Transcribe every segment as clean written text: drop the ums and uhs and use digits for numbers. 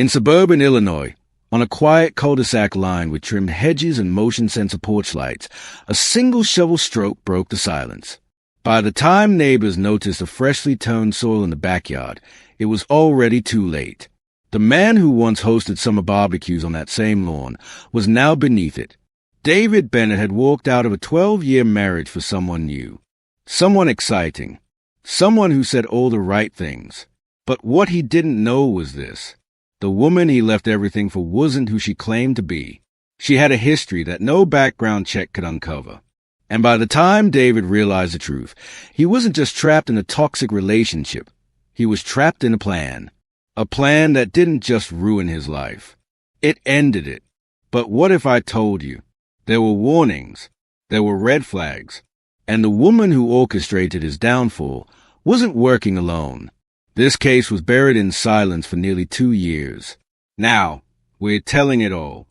In suburban Illinois, on a quiet cul-de-sac lined with trimmed hedges and motion-sensor porch lights, a single shovel stroke broke the silence. By the time neighbors noticed the freshly turned soil in the backyard, it was already too late. The man who once hosted summer barbecues on that same lawn was now beneath it. David Bennett had walked out of a 12-year marriage for someone new, someone exciting, someone who said all the right things. But what he didn't know was this. The woman he left everything for wasn't who she claimed to be. She had a history that no background check could uncover. And by the time David realized the truth, he wasn't just trapped in a toxic relationship. He was trapped in a plan that didn't just ruin his life. It ended it. But what if I told you? There were warnings, there were red flags, and the woman who orchestrated his downfall wasn't working alone. This case was buried in silence for nearly 2 years. Now, we're telling it all.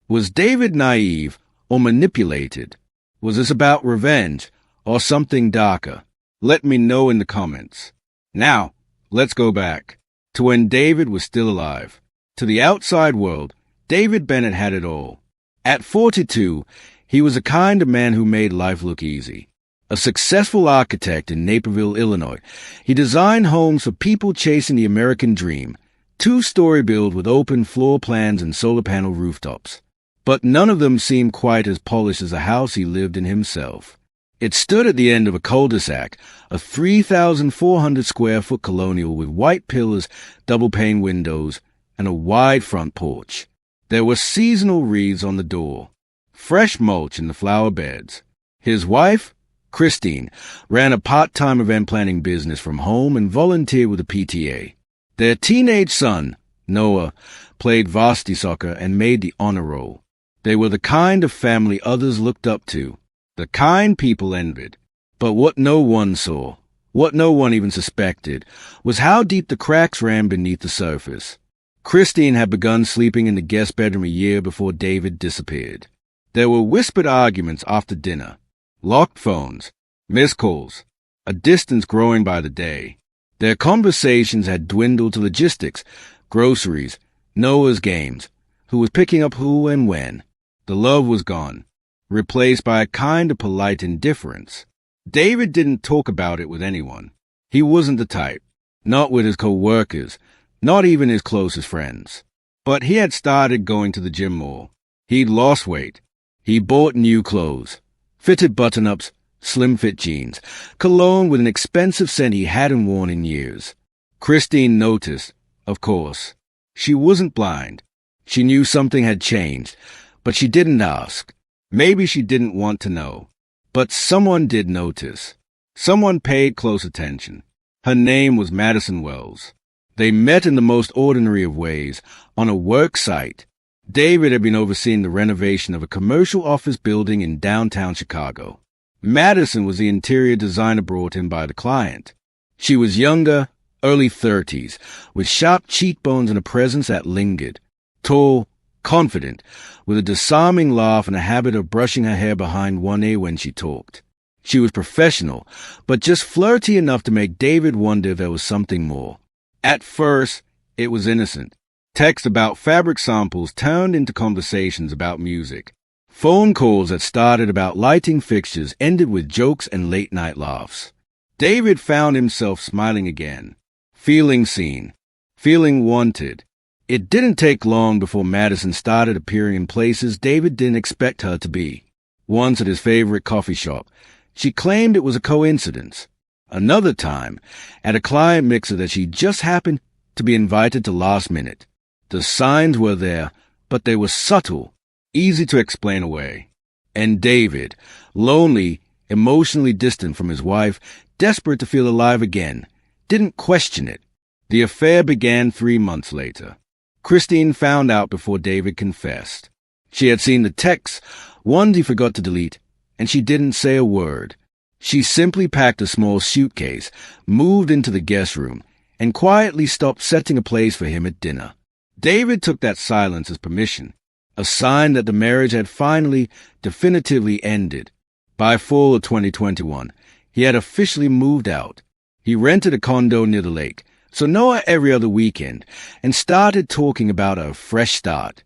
Was David naive or manipulated? Was this about revenge or something darker? Let me know in the comments. Now, let's go back to when David was still alive. To the outside world, David Bennett had it all. At 42, he was a kind of man who made life look easy. A successful architect in Naperville, Illinois, he designed homes for people chasing the American dream, 2-story build with open floor plans and solar panel rooftops. But none of them seemed quite as polished as the house he lived in himself. It stood at the end of a cul-de-sac, a 3,400-square-foot colonial with white pillars, double-pane windows, and a wide front porch. There were seasonal wreaths on the door, fresh mulch in the flower beds. His wife, Christine, ran a part-time event planning business from home and volunteered with the PTA. Their teenage son, Noah, played varsity soccer and made the honor roll. They were the kind of family others looked up to, the kind people envied. But what no one saw, what no one even suspected, was how deep the cracks ran beneath the surface. Christine had begun sleeping in the guest bedroom a year before David disappeared. There were whispered arguments after dinner, locked phones, missed calls, a distance growing by the day. Their conversations had dwindled to logistics, groceries, Noah's games, who was picking up who and when. The love was gone, replaced by a kind of polite indifference. David didn't talk about it with anyone. He wasn't the type, not with his co-workers, not even his closest friends. But he had started going to the gym more. He'd lost weight. He bought new clothes, fitted button-ups, slim-fit jeans, cologne with an expensive scent he hadn't worn in years. Christine noticed, of course. She wasn't blind. She knew something had changed, but she didn't ask. Maybe she didn't want to know. But someone did notice. Someone paid close attention. Her name was Madison Wells. They met in the most ordinary of ways, on a work site. David had been overseeing the renovation of a commercial office building in downtown Chicago. Madison was the interior designer brought in by the client. She was younger, early 30s, with sharp cheekbones and a presence that lingered. Tall, confident, with a disarming laugh and a habit of brushing her hair behind one ear when she talked. She was professional, but just flirty enough to make David wonder if there was something more. At first, it was innocent. Texts about fabric samples turned into conversations about music. Phone calls that started about lighting fixtures ended with jokes and late-night laughs. David found himself smiling again, feeling seen, feeling wanted. It didn't take long before Madison started appearing in places David didn't expect her to be. Once at his favorite coffee shop, she claimed it was a coincidence. Another time, at a client mixer that she just happened to be invited to last minute. The signs were there, but they were subtle, easy to explain away. And David, lonely, emotionally distant from his wife, desperate to feel alive again, didn't question it. The affair began 3 months later. Christine found out before David confessed. She had seen the texts, ones he forgot to delete, and she didn't say a word. She simply packed a small suitcase, moved into the guest room, and quietly stopped setting a place for him at dinner. David took that silence as permission, a sign that the marriage had finally, definitively ended. By fall of 2021, he had officially moved out. He rented a condo near the lake, So Noah every other weekend and started talking about a fresh start.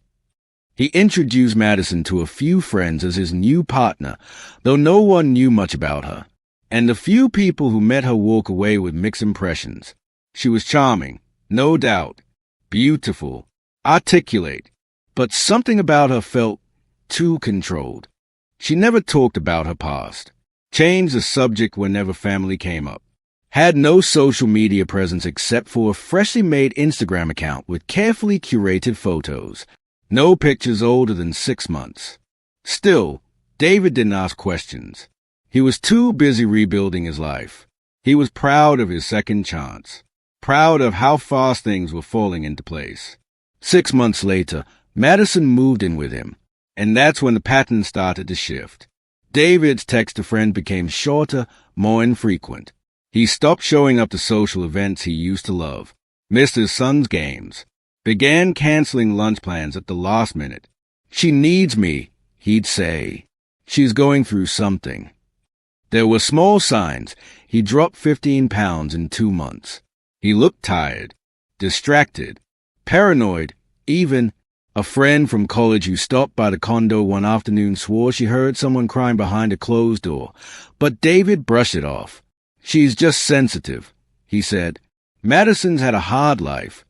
He introduced Madison to a few friends as his new partner, though no one knew much about her. And the few people who met her walk away with mixed impressions. She was charming, no doubt, beautiful, articulate, but something about her felt too controlled. She never talked about her past, changed the subject whenever family came up, had no social media presence except for a freshly made Instagram account with carefully curated photos, no pictures older than 6 months. Still, David didn't ask questions. He was too busy rebuilding his life. He was proud of his second chance, proud of how fast things were falling into place. 6 months later, Madison moved in with him, and that's when the pattern started to shift. David's text to friend became shorter, more infrequent. He stopped showing up to social events he used to love, missed his son's games, began canceling lunch plans at the last minute. "She needs me," he'd say. "She's going through something." There were small signs. He dropped 15 pounds in 2 months. He looked tired, distracted, paranoid, even. A friend from college who stopped by the condo one afternoon swore she heard someone crying behind a closed door, but David brushed it off. "She's just sensitive," he said. Madison's had a hard life.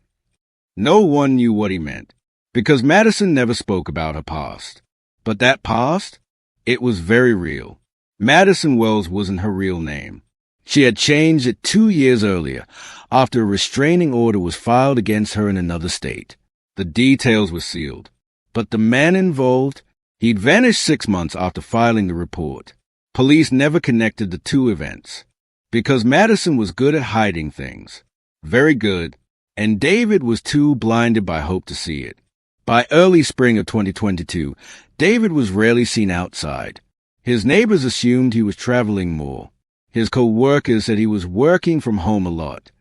No one knew what he meant, because Madison never spoke about her past. But that past? It was very real. Madison Wells wasn't her real name. She had changed it 2 years earlier, after a restraining order was filed against her in another state. The details were sealed. But the man involved, he'd vanished 6 months after filing the report. Police never connected the two events, because Madison was good at hiding things. Very good. And David was too blinded by hope to see it. By early spring of 2022, David was rarely seen outside. His neighbors assumed he was traveling more. His co-workers said he was working from home a lot.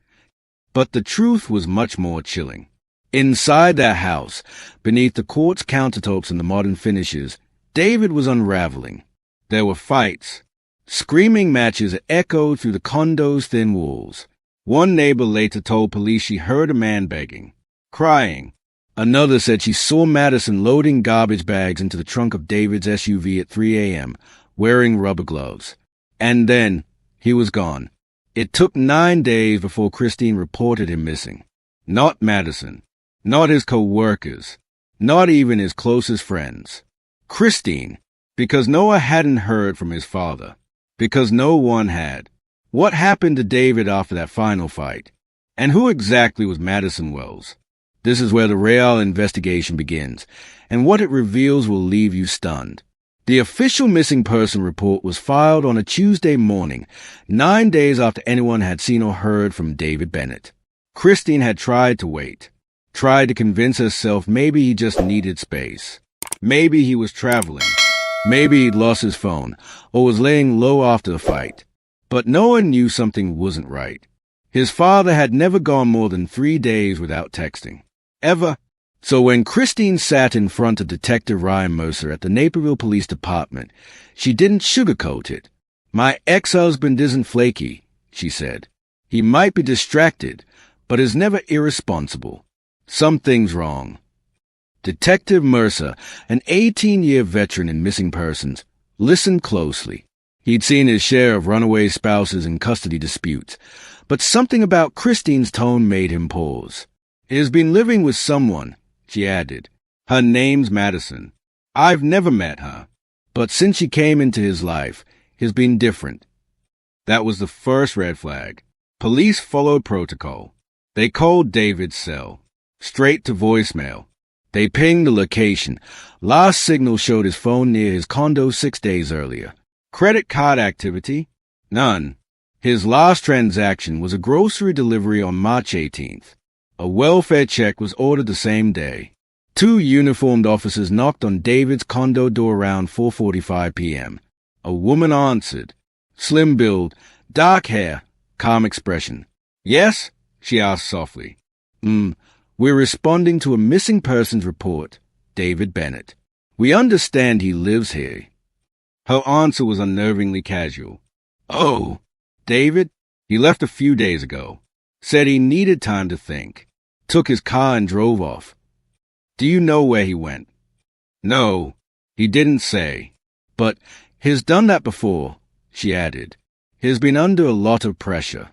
But the truth was much more chilling. Inside that house, beneath the quartz countertops and the modern finishes, David was unraveling. There were fights. Screaming matches echoed through the condo's thin walls. One neighbor later told police she heard a man begging, crying. Another said she saw Madison loading garbage bags into the trunk of David's SUV at 3 a.m., wearing rubber gloves. And then, he was gone. It took 9 days before Christine reported him missing. Not Madison. Not his co-workers. Not even his closest friends. Christine, because Noah hadn't heard from his father. Because no one had. What happened to David after that final fight? And who exactly was Madison Wells? This is where the real investigation begins, and what it reveals will leave you stunned. The official missing person report was filed on a Tuesday morning, 9 days after anyone had seen or heard from David Bennett. Christine had tried to wait, tried to convince herself maybe he just needed space. Maybe he was traveling. Maybe he'd lost his phone, or was laying low after the fight. But no one knew something wasn't right. His father had never gone more than 3 days without texting. Ever. So when Christine sat in front of Detective Ryan Mercer at the Naperville Police Department, she didn't sugarcoat it. "My ex-husband isn't flaky," she said. "He might be distracted, but is never irresponsible. Something's wrong." Detective Mercer, an 18-year veteran in missing persons, listened closely. He'd seen his share of runaway spouses and custody disputes, but something about Christine's tone made him pause. "He has been living with someone," she added. "Her name's Madison. I've never met her. But since she came into his life, he's been different." That was the first red flag. Police followed protocol. They called David's cell. Straight to voicemail. They pinged the location. Last signal showed his phone near his condo 6 days earlier. Credit card activity? None. His last transaction was a grocery delivery on March 18th. A welfare check was ordered the same day. 2 uniformed officers knocked on David's condo door around 4:45 p.m. A woman answered. Slim build, dark hair, calm expression. "Yes?" she asked softly. We're responding to a missing persons report, David Bennett. We understand he lives here." Her answer was unnervingly casual. "Oh, David? He left a few days ago." Said he needed time to think. Took his car and drove off. Do you know where he went? No, he didn't say. But he's done that before, she added. He's been under a lot of pressure.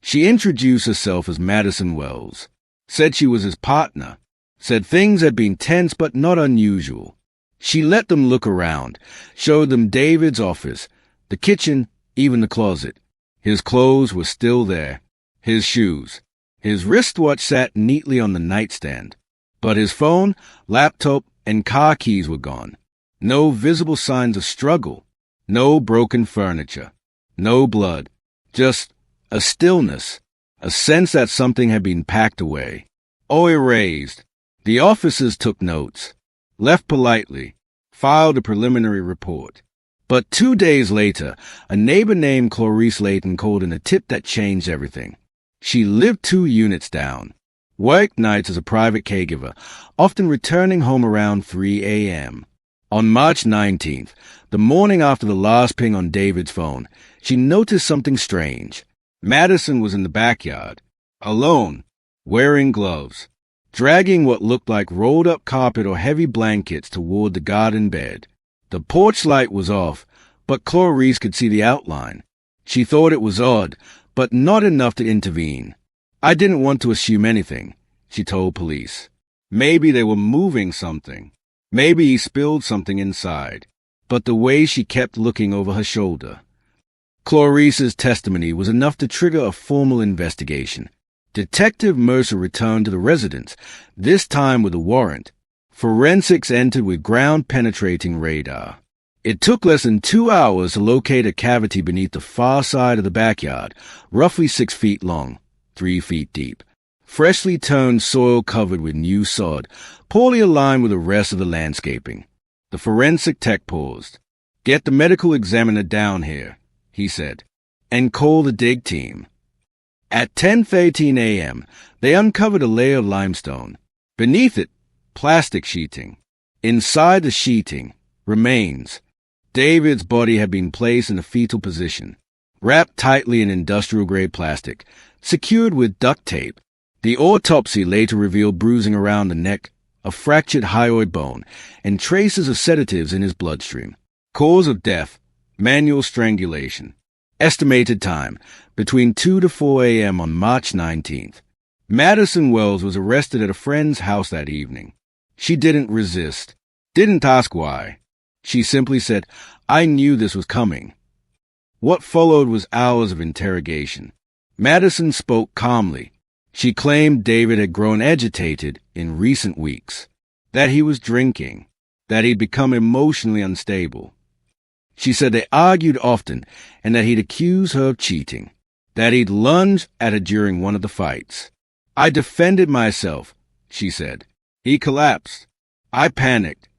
She introduced herself as Madison Wells. Said she was his partner. Said things had been tense but not unusual. She let them look around, showed them David's office, the kitchen, even the closet. His clothes were still there. His shoes. His wristwatch sat neatly on the nightstand. But his phone, laptop, and car keys were gone. No visible signs of struggle. No broken furniture. No blood. Just a stillness. A sense that something had been packed away. Or erased. The officers took notes. Left politely. Filed a preliminary report. But 2 days later, a neighbor named Clarice Layton called in a tip that changed everything. She lived 2 units down. Worked nights as a private caregiver, often returning home around 3 a.m. On March 19th, the morning after the last ping on David's phone, she noticed something strange. Madison was in the backyard, alone, wearing gloves, dragging what looked like rolled-up carpet or heavy blankets toward the garden bed. The porch light was off, but Clarice could see the outline. She thought it was odd, but not enough to intervene. I didn't want to assume anything, she told police. Maybe they were moving something. Maybe he spilled something inside. But the way she kept looking over her shoulder. Clarice's testimony was enough to trigger a formal investigation. Detective Mercer returned to the residence, this time with a warrant. Forensics entered with ground-penetrating radar. It took less than 2 hours to locate a cavity beneath the far side of the backyard, roughly 6 feet long, 3 feet deep. Freshly turned soil covered with new sod, poorly aligned with the rest of the landscaping. The forensic tech paused. Get the medical examiner down here, he said, and call the dig team. At 10:13 a.m., they uncovered a layer of limestone. Beneath it, plastic sheeting. Inside the sheeting, remains. David's body had been placed in a fetal position, wrapped tightly in industrial-grade plastic, secured with duct tape. The autopsy later revealed bruising around the neck, a fractured hyoid bone, and traces of sedatives in his bloodstream. Cause of death, manual strangulation. Estimated time, between 2 to 4 a.m. on March 19th. Madison Wells was arrested at a friend's house that evening. She didn't resist, didn't ask why. She simply said, I knew this was coming. What followed was hours of interrogation. Madison spoke calmly. She claimed David had grown agitated in recent weeks, that he was drinking, that he'd become emotionally unstable. She said they argued often and that he'd accused her of cheating, that he'd lunged at her during one of the fights. I defended myself, she said. He collapsed. I panicked.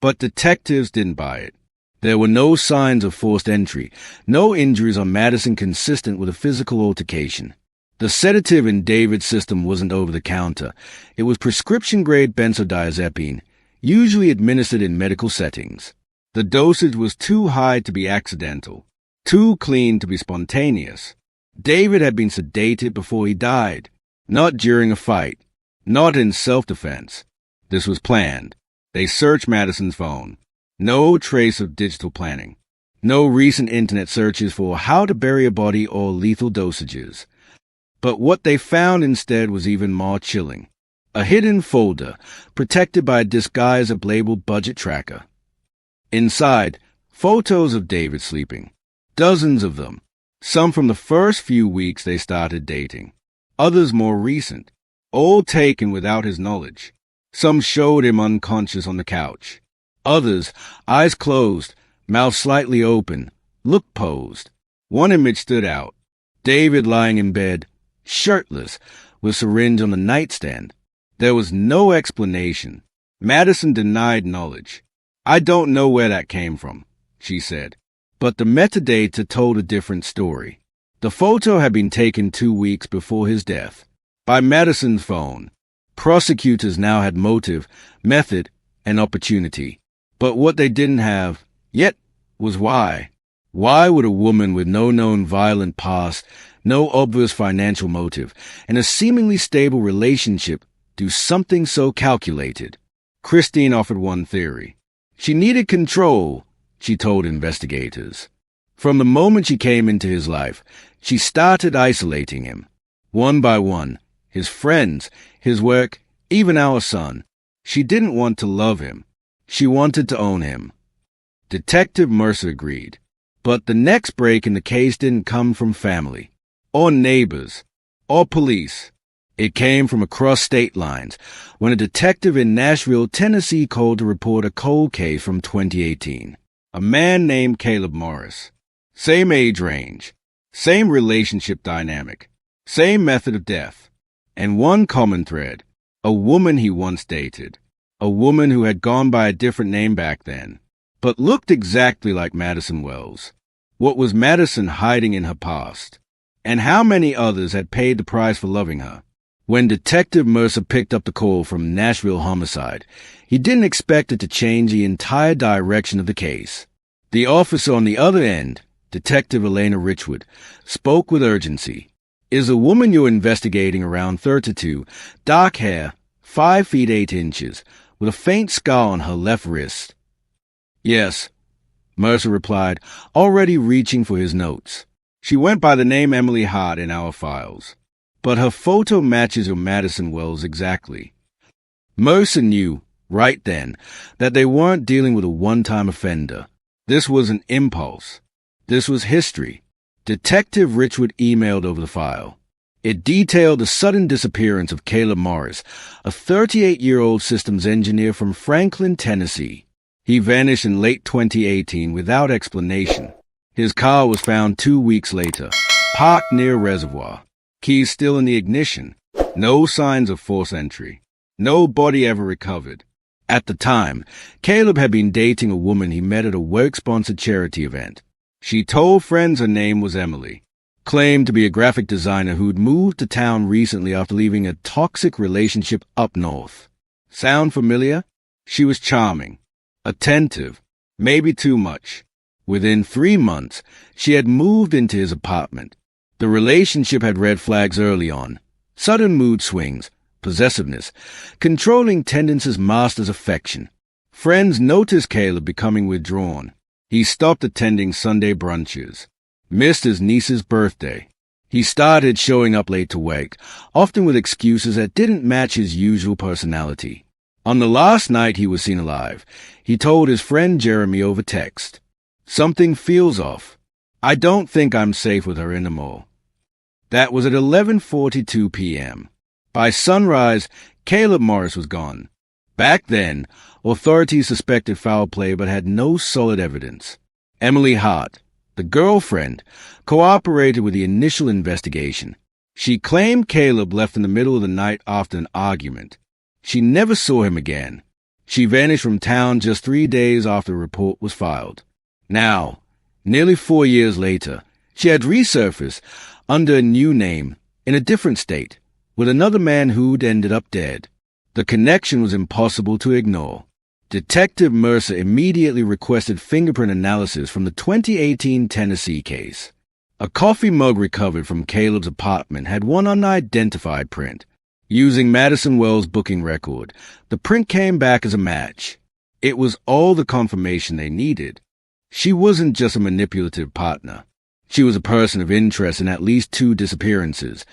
But detectives didn't buy it. There were no signs of forced entry, no injuries on Madison consistent with a physical altercation. The sedative in David's system wasn't over-the-counter. It was prescription-grade benzodiazepine, usually administered in medical settings. The dosage was too high to be accidental, too clean to be spontaneous. David had been sedated before he died, not during a fight, not in self-defense. This was planned. They searched Madison's phone. No trace of digital planning. No recent internet searches for how to bury a body or lethal dosages. But what they found instead was even more chilling. A hidden folder, protected by a disguise of labeled budget tracker. Inside, photos of David sleeping. Dozens of them. Some from the first few weeks they started dating. Others more recent. All taken without his knowledge. Some showed him unconscious on the couch. Others, eyes closed, mouth slightly open, look posed. One image stood out. David lying in bed, shirtless, with syringe on the nightstand. There was no explanation. Madison denied knowledge. I don't know where that came from, she said. But the metadata told a different story. The photo had been taken 2 weeks before his death, by Madison's phone. Prosecutors now had motive, method, and opportunity. But what they didn't have yet was why. Why would a woman with no known violent past no obvious financial motive, and a seemingly stable relationship do something so calculated? Christine offered one theory. She needed control, she told investigators. From the moment she came into his life, she started isolating him. One by one, his friends, his work, even our son. She didn't want to love him. She wanted to own him. Detective Mercer agreed. But the next break in the case didn't come from family, or neighbors, or police. It came from across state lines when a detective in Nashville, Tennessee called to report a cold case from 2018. A man named Caleb Morris. Same age range, same relationship dynamic, same method of death, and one common thread, a woman he once dated, a woman who had gone by a different name back then, but looked exactly like Madison Wells. What was Madison hiding in her past? And how many others had paid the price for loving her? When Detective Mercer picked up the call from Nashville Homicide, he didn't expect it to change the entire direction of the case. The officer on the other end, Detective Elena Richwood, spoke with urgency. Is a woman you're investigating around 32, dark hair, 5 feet 8 inches, with a faint scar on her left wrist? Yes, Mercer replied, already reaching for his notes. She went by the name Emily Hart in our files, but her photo matches your Madison Wells exactly. Mercer knew, right then, that they weren't dealing with a one-time offender. This was an impulse. This was history. Detective Richwood emailed over the file. It detailed the sudden disappearance of Caleb Morris, a 38-year-old systems engineer from Franklin, Tennessee. He vanished in late 2018 without explanation. His car was found 2 weeks later, parked near a reservoir. Keys still in the ignition. No signs of forced entry. No body ever recovered. At the time, Caleb had been dating a woman he met at a work-sponsored charity event. She told friends her name was Emily, claimed to be a graphic designer who'd moved to town recently after leaving a toxic relationship up north. Sound familiar? She was charming, attentive, maybe too much. Within 3 months, she had moved into his apartment. The relationship had red flags early on. Sudden mood swings, possessiveness, controlling tendencies masked as affection. Friends noticed Caleb becoming withdrawn. He stopped attending Sunday brunches, missed his niece's birthday. He started showing up late to work, often with excuses that didn't match his usual personality. On the last night he was seen alive, he told his friend Jeremy over text, "Something feels off. I don't think I'm safe with her anymore." That was at 11:42 p.m. By sunrise, Caleb Morris was gone. Back then, authorities suspected foul play but had no solid evidence. Emily Hart, the girlfriend, cooperated with the initial investigation. She claimed Caleb left in the middle of the night after an argument. She never saw him again. She vanished from town just 3 days after the report was filed. Now, nearly 4 years later, she had resurfaced under a new name in a different state with another man who'd ended up dead. The connection was impossible to ignore. Detective Mercer immediately requested fingerprint analysis from the 2018 Tennessee case. A coffee mug recovered from Caleb's apartment had one unidentified print. Using Madison Wells' booking record, the print came back as a match. It was all the confirmation they needed. She wasn't just a manipulative partner. She was a person of interest in at least 2 disappearances,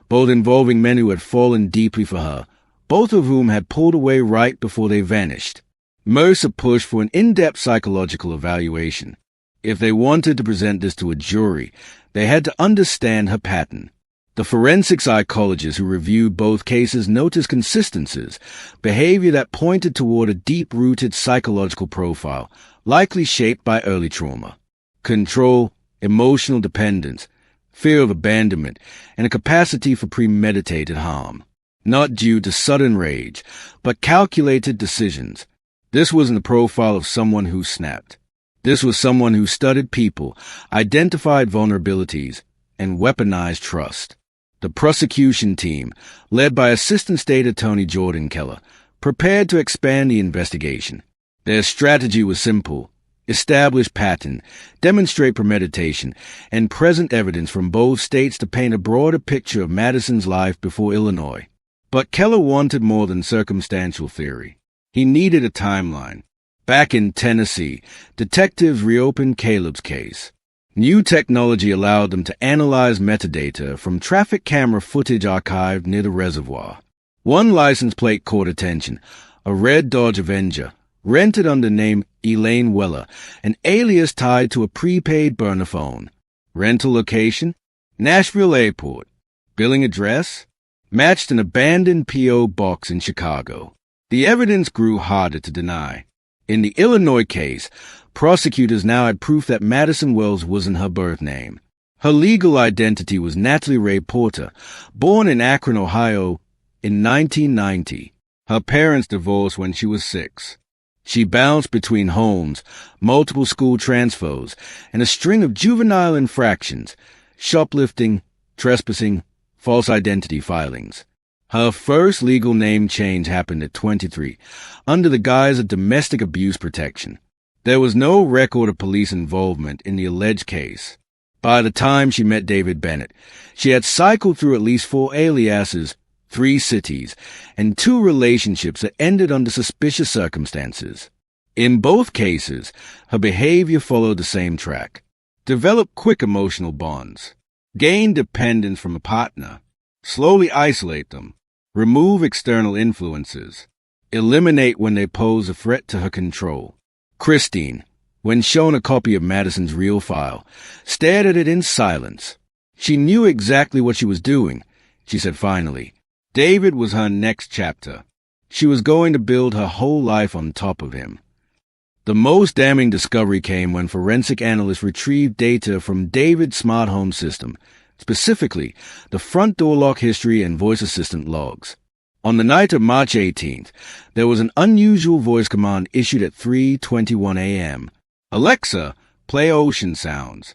both involving men who had fallen deeply for her, both of whom had pulled away right before they vanished. Mercer pushed for an in-depth psychological evaluation. If they wanted to present this to a jury, they had to understand her pattern. The forensic psychologist who reviewed both cases noticed consistencies, behavior that pointed toward a deep-rooted psychological profile, likely shaped by early trauma. Control, emotional dependence, fear of abandonment, and a capacity for premeditated harm. Not due to sudden rage, but calculated decisions. This wasn't the profile of someone who snapped. This was someone who studied people, identified vulnerabilities, and weaponized trust. The prosecution team, led by Assistant State Attorney Jordan Keller, prepared to expand the investigation. Their strategy was simple: establish pattern, demonstrate premeditation, and present evidence from both states to paint a broader picture of Madison's life before Illinois. But Keller wanted more than circumstantial theory. He needed a timeline. Back in Tennessee, detectives reopened Caleb's case. New technology allowed them to analyze metadata from traffic camera footage archived near the reservoir. One license plate caught attention, a red Dodge Avenger, rented under name Elaine Weller, an alias tied to a prepaid burner phone. Rental location? Nashville Airport. Billing address? Matched an abandoned P.O. box in Chicago. The evidence grew harder to deny. In the Illinois case, prosecutors now had proof that Madison Wells wasn't her birth name. Her legal identity was Natalie Ray Porter, born in Akron, Ohio, in 1990. Her parents divorced when she was 6. She bounced between homes, multiple school transfers, and a string of juvenile infractions, shoplifting, trespassing, false identity filings. Her first legal name change happened at 23, under the guise of domestic abuse protection. There was no record of police involvement in the alleged case. By the time she met David Bennett, she had cycled through at least 4 aliases, 3 cities, and 2 relationships that ended under suspicious circumstances. In both cases, her behavior followed the same track. Develop quick emotional bonds. Gain dependence from a partner. Slowly isolate them. Remove external influences. Eliminate when they pose a threat to her control. Christine, when shown a copy of Madison's real file, stared at it in silence. She knew exactly what she was doing, she said finally. David was her next chapter. She was going to build her whole life on top of him. The most damning discovery came when forensic analysts retrieved data from David's smart home system, specifically the front door lock history and voice assistant logs. On the night of March 18th, there was an unusual voice command issued at 3:21 a.m. Alexa, play ocean sounds.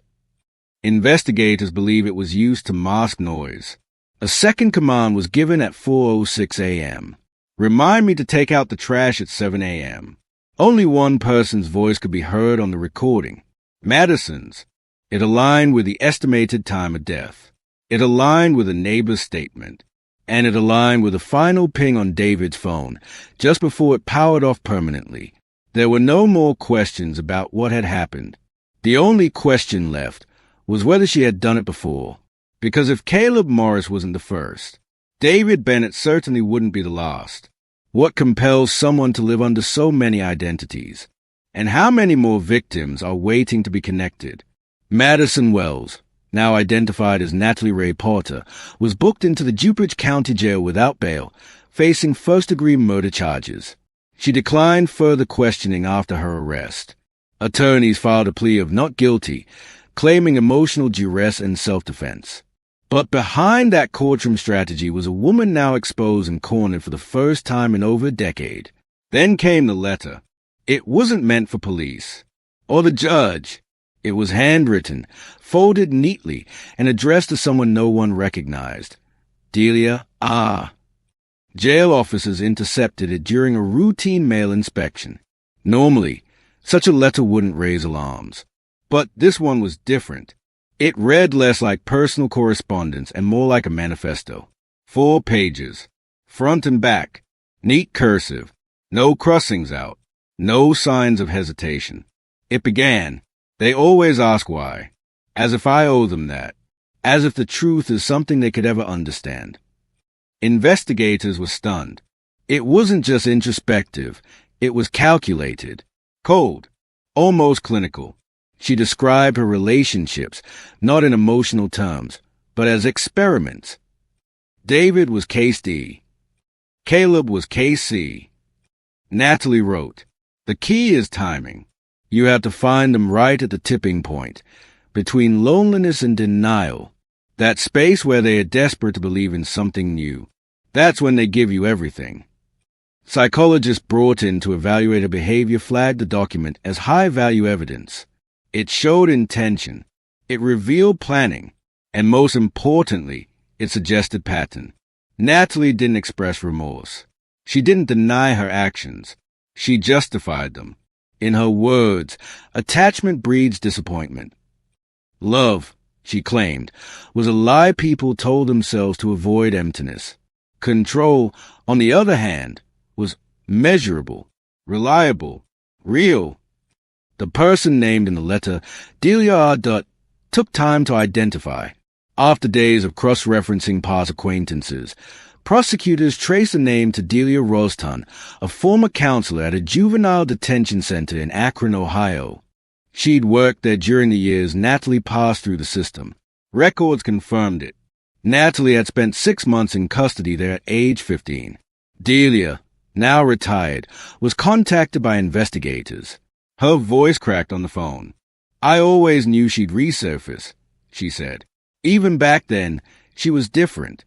Investigators believe it was used to mask noise. A second command was given at 4:06 a.m. Remind me to take out the trash at 7 a.m. Only one person's voice could be heard on the recording, Madison's. It aligned with the estimated time of death. It aligned with a neighbor's statement. And it aligned with the final ping on David's phone, just before it powered off permanently. There were no more questions about what had happened. The only question left was whether she had done it before. Because if Caleb Morris wasn't the first, David Bennett certainly wouldn't be the last. What compels someone to live under so many identities? And how many more victims are waiting to be connected? Madison Wells, now identified as Natalie Ray Porter, was booked into the DuPage County Jail without bail, facing first-degree murder charges. She declined further questioning after her arrest. Attorneys filed a plea of not guilty, claiming emotional duress and self-defense. But behind that courtroom strategy was a woman now exposed and cornered for the first time in over a decade. Then came the letter. It wasn't meant for police or the judge. It was handwritten, folded neatly, and addressed to someone no one recognized. Delia R. Jail officers intercepted it during a routine mail inspection. Normally, such a letter wouldn't raise alarms. But this one was different. It read less like personal correspondence and more like a manifesto. 4 pages, front and back, neat cursive, no crossings out, no signs of hesitation. It began, "They always ask why," as if I owe them that, as if the truth is something they could ever understand. Investigators were stunned. It wasn't just introspective, it was calculated, cold, almost clinical. She described her relationships, not in emotional terms, but as experiments. David was case D. Caleb was case C. Natalie wrote, "The key is timing. You have to find them right at the tipping point, between loneliness and denial, that space where they are desperate to believe in something new. That's when they give you everything." Psychologists brought in to evaluate her behavior flagged the document as high-value evidence. It showed intention, it revealed planning, and most importantly, it suggested pattern. Natalie didn't express remorse. She didn't deny her actions. She justified them. In her words, attachment breeds disappointment. Love, she claimed, was a lie people told themselves to avoid emptiness. Control, on the other hand, was measurable, reliable, real. The person named in the letter, Delia R. Dutt, took time to identify. After days of cross-referencing past acquaintances, prosecutors traced the name to Delia Roston, a former counselor at a juvenile detention center in Akron, Ohio. She'd worked there during the years Natalie passed through the system. Records confirmed it. Natalie had spent 6 months in custody there at age 15. Delia, now retired, was contacted by investigators. Her voice cracked on the phone. "I always knew she'd resurface," she said. "Even back then, she was different."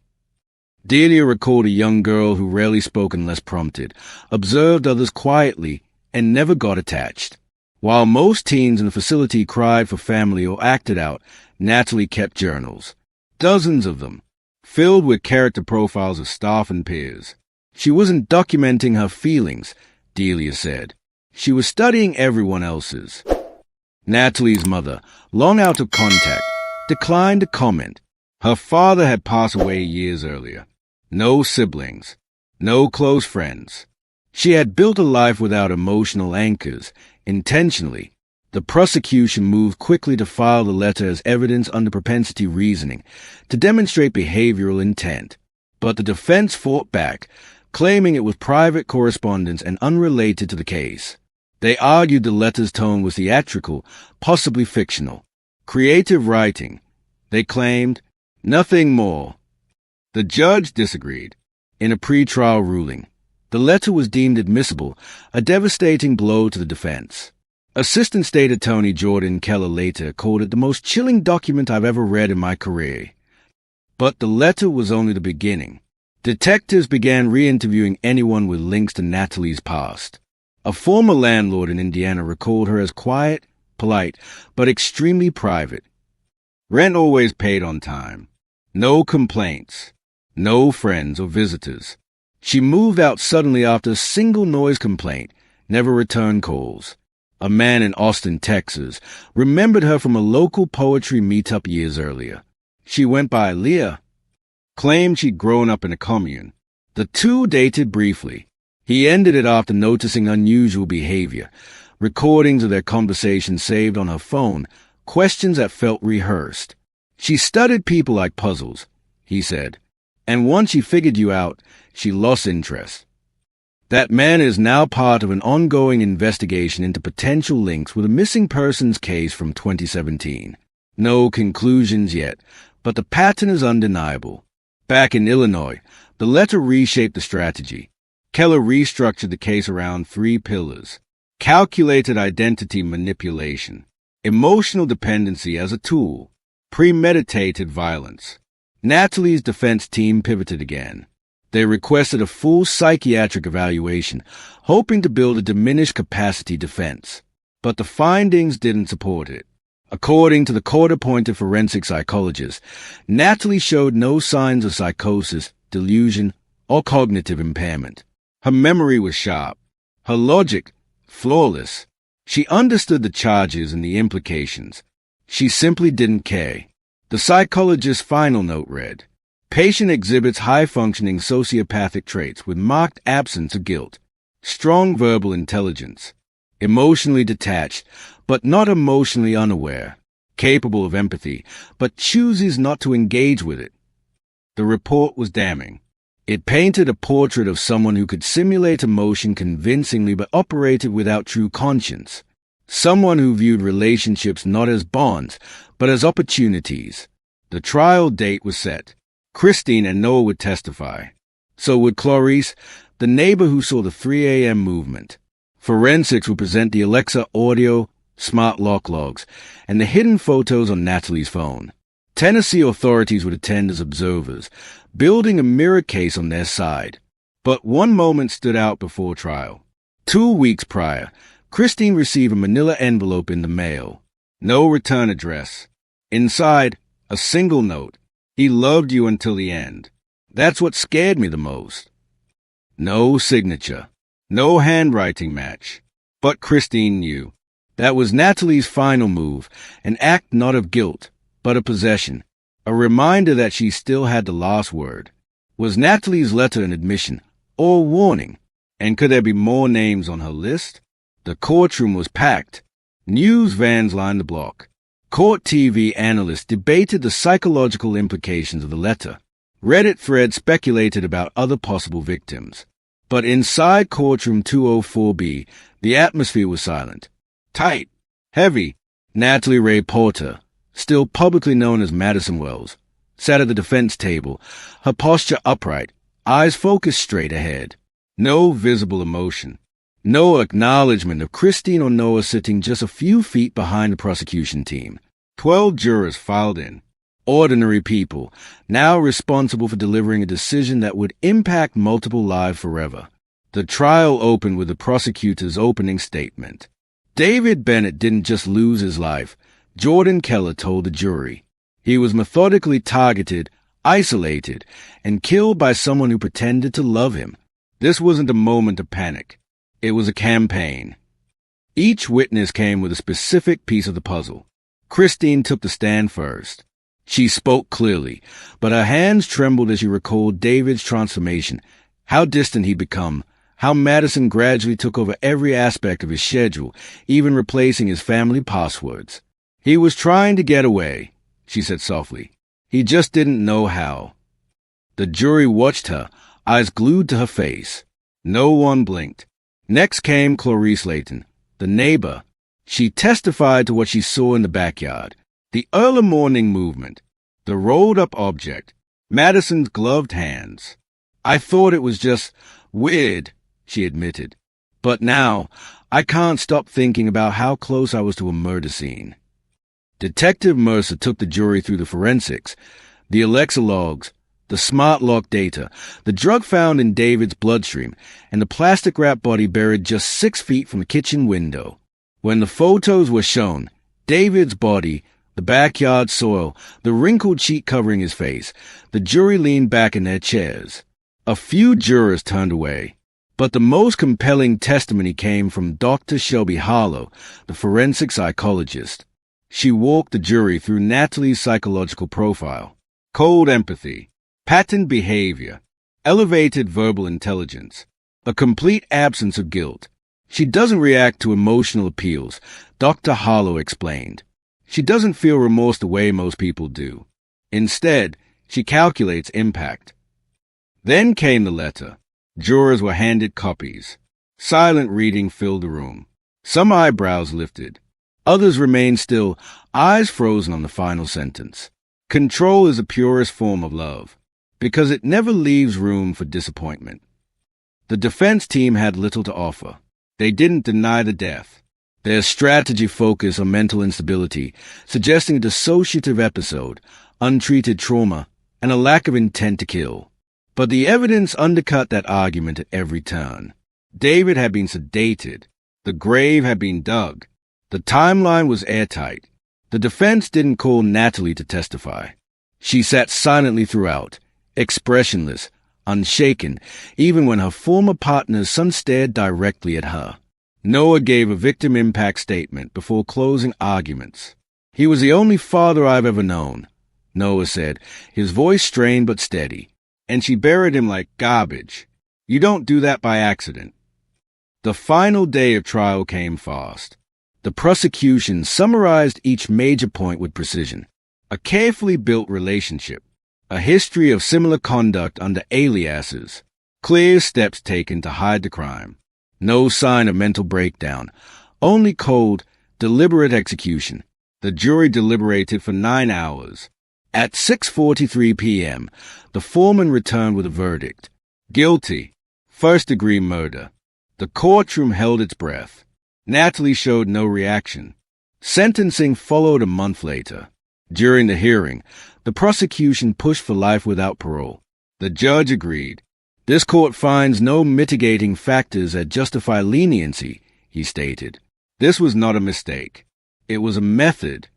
Delia recalled a young girl who rarely spoke unless prompted, observed others quietly, and never got attached. While most teens in the facility cried for family or acted out, Natalie kept journals. Dozens of them, filled with character profiles of staff and peers. She wasn't documenting her feelings, Delia said. She was studying everyone else's. Natalie's mother, long out of contact, declined to comment. Her father had passed away years earlier. No siblings. No close friends. She had built a life without emotional anchors, intentionally. The prosecution moved quickly to file the letter as evidence under propensity reasoning to demonstrate behavioral intent. But the defense fought back, claiming it was private correspondence and unrelated to the case. They argued the letter's tone was theatrical, possibly fictional. Creative writing, they claimed, nothing more. The judge disagreed. In a pretrial ruling, the letter was deemed admissible, a devastating blow to the defense. Assistant State Attorney Jordan Keller later called it the most chilling document I've ever read in my career. But the letter was only the beginning. Detectives began re-interviewing anyone with links to Natalie's past. A former landlord in Indiana recalled her as quiet, polite, but extremely private. Rent always paid on time. No complaints. No friends or visitors. She moved out suddenly after a single noise complaint, never returned calls. A man in Austin, Texas, remembered her from a local poetry meetup years earlier. She went by Leah. Claimed she'd grown up in a commune. The two dated briefly. He ended it after noticing unusual behavior, recordings of their conversation saved on her phone, questions that felt rehearsed. She studied people like puzzles, he said, and once she figured you out, she lost interest. That man is now part of an ongoing investigation into potential links with a missing persons case from 2017. No conclusions yet, but the pattern is undeniable. Back in Illinois, the letter reshaped the strategy. Keller restructured the case around 3 pillars: calculated identity manipulation, emotional dependency as a tool, premeditated violence. Natalie's defense team pivoted again. They requested a full psychiatric evaluation, hoping to build a diminished capacity defense. But the findings didn't support it. According to the court-appointed forensic psychologist, Natalie showed no signs of psychosis, delusion, or cognitive impairment. Her memory was sharp. Her logic, flawless. She understood the charges and the implications. She simply didn't care. The psychologist's final note read, "Patient exhibits high-functioning sociopathic traits with marked absence of guilt, strong verbal intelligence, emotionally detached, but not emotionally unaware, capable of empathy, but chooses not to engage with it." The report was damning. It painted a portrait of someone who could simulate emotion convincingly but operated without true conscience. Someone who viewed relationships not as bonds, but as opportunities. The trial date was set. Christine and Noah would testify. So would Clarice, the neighbor who saw the 3 a.m. movement. Forensics would present the Alexa audio, smart lock logs, and the hidden photos on Natalie's phone. Tennessee authorities would attend as observers, building a mirror case on their side. But one moment stood out before trial. 2 weeks prior, Christine received a manila envelope in the mail. No return address. Inside, a single note. "He loved you until the end." That's what scared me the most. No signature. No handwriting match. But Christine knew. That was Natalie's final move, an act not of guilt, but of possession, a reminder that she still had the last word. Was Natalie's letter an admission, or a warning? And could there be more names on her list? The courtroom was packed. News vans lined the block. Court TV analysts debated the psychological implications of the letter. Reddit threads speculated about other possible victims. But inside courtroom 204B, the atmosphere was silent. Tight. Heavy. Natalie Ray Porter, still publicly known as Madison Wells, sat at the defense table, her posture upright, eyes focused straight ahead. No visible emotion. No acknowledgement of Christine or Noah sitting just a few feet behind the prosecution team. 12 jurors filed in. Ordinary people, now responsible for delivering a decision that would impact multiple lives forever. The trial opened with the prosecutor's opening statement. David Bennett didn't just lose his life, Jordan Keller told the jury. He was methodically targeted, isolated, and killed by someone who pretended to love him. This wasn't a moment of panic. It was a campaign. Each witness came with a specific piece of the puzzle. Christine took the stand first. She spoke clearly, but her hands trembled as she recalled David's transformation, how distant he'd become, how Madison gradually took over every aspect of his schedule, even replacing his family passwords. He was trying to get away, she said softly. He just didn't know how. The jury watched her, eyes glued to her face. No one blinked. Next came Clarice Layton, the neighbor. She testified to what she saw in the backyard. The early morning movement. The rolled-up object. Madison's gloved hands. I thought it was just weird, she admitted. But now, I can't stop thinking about how close I was to a murder scene. Detective Mercer took the jury through the forensics, the Alexa logs, the smart lock data, the drug found in David's bloodstream, and the plastic-wrapped body buried just 6 feet from the kitchen window. When the photos were shown, David's body, the backyard soil, the wrinkled sheet covering his face, the jury leaned back in their chairs. A few jurors turned away, but the most compelling testimony came from Dr. Shelby Harlow, the forensic psychologist. She walked the jury through Natalie's psychological profile. Cold empathy, patterned behavior, elevated verbal intelligence, a complete absence of guilt. She doesn't react to emotional appeals, Dr. Harlow explained. She doesn't feel remorse the way most people do. Instead, she calculates impact. Then came the letter. Jurors were handed copies. Silent reading filled the room. Some eyebrows lifted. Others remained still, eyes frozen on the final sentence. Control is the purest form of love, because it never leaves room for disappointment. The defense team had little to offer. They didn't deny the death. Their strategy focused on mental instability, suggesting a dissociative episode, untreated trauma, and a lack of intent to kill. But the evidence undercut that argument at every turn. David had been sedated. The grave had been dug. The timeline was airtight. The defense didn't call Natalie to testify. She sat silently throughout, expressionless, unshaken, even when her former partner's son stared directly at her. Noah gave a victim impact statement before closing arguments. He was the only father I've ever known, Noah said, his voice strained but steady. And she buried him like garbage. You don't do that by accident. The final day of trial came fast. The prosecution summarized each major point with precision. A carefully built relationship. A history of similar conduct under aliases. Clear steps taken to hide the crime. No sign of mental breakdown. Only cold, deliberate execution. The jury deliberated for 9 hours. At 6:43 p.m., the foreman returned with a verdict. Guilty. First-degree murder. The courtroom held its breath. Natalie showed no reaction. Sentencing followed a month later. During the hearing, the prosecution pushed for life without parole. The judge agreed. This court finds no mitigating factors that justify leniency, he stated. This was not a mistake. It was a method.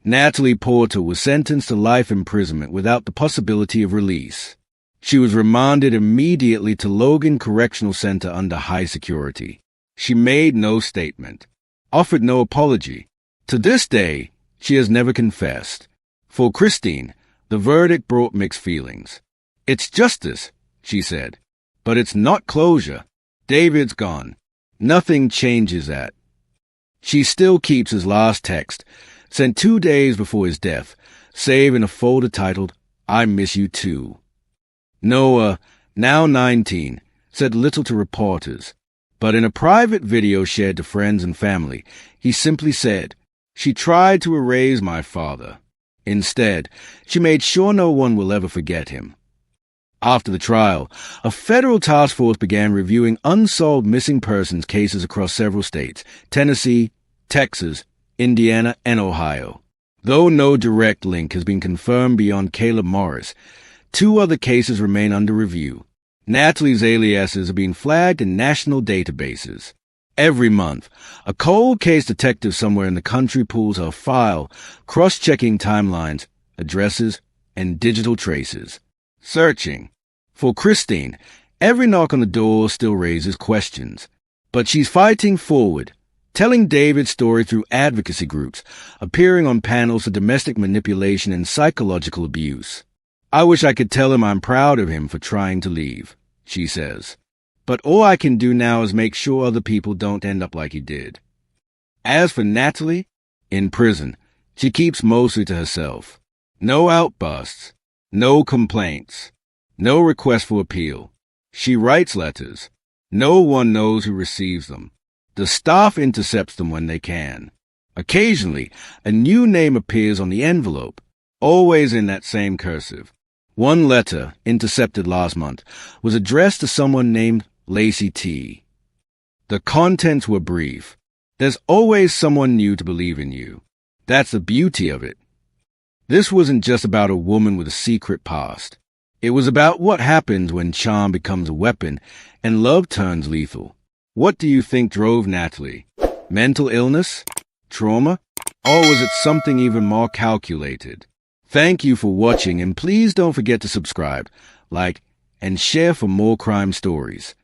Natalie Porter was sentenced to life imprisonment without the possibility of release. She was remanded immediately to Logan Correctional Center under high security. She made no statement, offered no apology. To this day, she has never confessed. For Christine, the verdict brought mixed feelings. "It's justice," she said, "but it's not closure. David's gone. Nothing changes that." She still keeps his last text, sent 2 days before his death, saved in a folder titled, "I Miss You Too." Noah, now 19, said little to reporters, but in a private video shared to friends and family, he simply said, "She tried to erase my father. Instead, she made sure no one will ever forget him." After the trial, a federal task force began reviewing unsolved missing persons cases across several states: Tennessee, Texas, Indiana, and Ohio. Though no direct link has been confirmed beyond Caleb Morris, 2 other cases remain under review. Natalie's aliases are being flagged in national databases. Every month, a cold case detective somewhere in the country pulls her file, cross-checking timelines, addresses, and digital traces. Searching. For Christine, every knock on the door still raises questions. But she's fighting forward, telling David's story through advocacy groups, appearing on panels for domestic manipulation and psychological abuse. "I wish I could tell him I'm proud of him for trying to leave," she says. "But all I can do now is make sure other people don't end up like he did." As for Natalie, in prison, she keeps mostly to herself. No outbursts, no complaints, no request for appeal. She writes letters. No one knows who receives them. The staff intercepts them when they can. Occasionally, a new name appears on the envelope, always in that same cursive. One letter, intercepted last month, was addressed to someone named Lacey T. The contents were brief. There's always someone new to believe in you. That's the beauty of it. This wasn't just about a woman with a secret past. It was about what happens when charm becomes a weapon and love turns lethal. What do you think drove Natalie? Mental illness? Trauma? Or was it something even more calculated? Thank you for watching, and please don't forget to subscribe, like, and share for more crime stories.